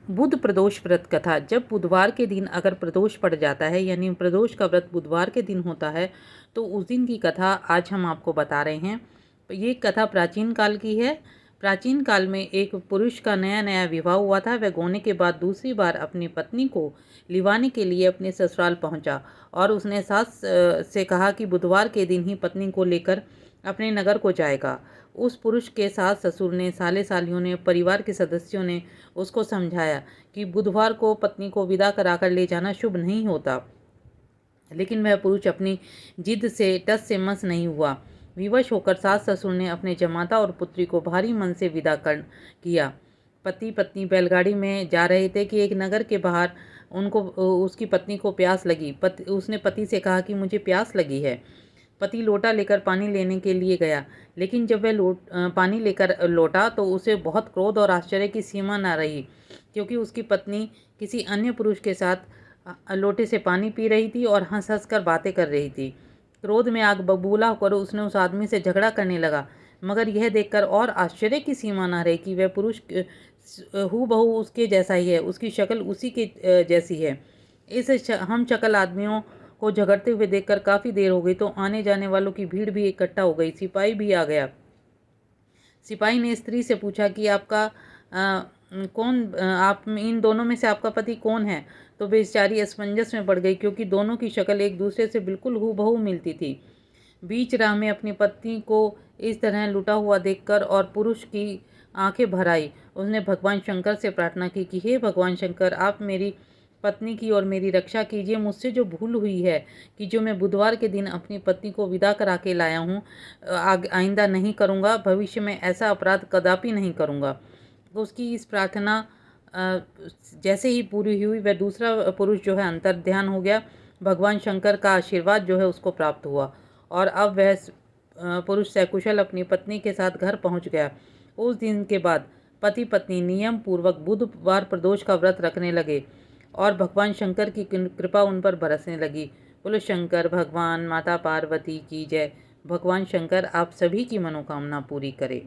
बुध प्रदोष व्रत कथा। जब बुधवार के दिन अगर प्रदोष पड़ जाता है, यानी प्रदोष का व्रत बुधवार के दिन होता है, तो उस दिन की कथा आज हम आपको बता रहे हैं। ये कथा प्राचीन काल की है। प्राचीन काल में एक पुरुष का नया नया विवाह हुआ था। वह गोने के बाद दूसरी बार अपनी पत्नी को लिवाने के लिए अपने ससुराल पहुंचा और उसने सास से कहा कि बुधवार के दिन ही पत्नी को लेकर अपने नगर को जाएगा। उस पुरुष के सास ससुर ने, साले सालियों ने, परिवार के सदस्यों ने उसको समझाया कि बुधवार को पत्नी को विदा कराकर ले जाना शुभ नहीं होता, लेकिन वह पुरुष अपनी जिद से टस से मस नहीं हुआ। विवश होकर सास ससुर ने अपने जमाता और पुत्री को भारी मन से विदा कर किया। पति पत्नी बैलगाड़ी में जा रहे थे कि एक नगर के बाहर उनको उसकी पत्नी को प्यास लगी। उसने पति से कहा कि मुझे प्यास लगी है। पति लोटा लेकर पानी लेने के लिए गया, लेकिन जब वह पानी लेकर लौटा तो उसे बहुत क्रोध और आश्चर्य की सीमा न रही, क्योंकि उसकी पत्नी किसी अन्य पुरुष के साथ लोटे से पानी पी रही थी और हंस हंस कर बातें कर रही थी। क्रोध में आग बबूला होकर उसने उस आदमी से झगड़ा करने लगा, मगर यह देखकर और आश्चर्य की सीमा न रही कि वह पुरुष हूबहू उसके जैसा ही है, उसकी शक्ल उसी के जैसी है। इस हम शक्ल आदमियों को झगड़ते हुए देखकर काफ़ी देर हो गई, तो आने जाने वालों की भीड़ भी इकट्ठा हो गई। सिपाही भी आ गया। सिपाही ने स्त्री से पूछा कि आप इन दोनों में से आपका पति कौन है? तो बेचारी असमंजस में पड़ गई, क्योंकि दोनों की शक्ल एक दूसरे से बिल्कुल हूबहू मिलती थी। बीच राह में अपनी पत्नी को इस तरह लुटा हुआ देखकर और पुरुष की आंखें भर आई। उसने भगवान शंकर से प्रार्थना की कि हे भगवान शंकर, आप मेरी पत्नी की और मेरी रक्षा कीजिए। मुझसे जो भूल हुई है कि जो मैं बुधवार के दिन अपनी पत्नी को विदा करा के लाया हूँ, आइंदा नहीं करूँगा। भविष्य में ऐसा अपराध कदापि नहीं करूँगा। तो उसकी इस प्रार्थना जैसे ही पूरी हुई, वह दूसरा पुरुष जो है अंतर्ध्यान हो गया। भगवान शंकर का आशीर्वाद जो है उसको प्राप्त हुआ और अब वह पुरुष सकुशल अपनी पत्नी के साथ घर पहुंच गया। उस दिन के बाद पति पत्नी नियम पूर्वक बुधवार प्रदोष का व्रत रखने लगे और भगवान शंकर की कृपा उन पर बरसने लगी। बोलो शंकर भगवान, माता पार्वती की जय। भगवान शंकर आप सभी की मनोकामना पूरी करें।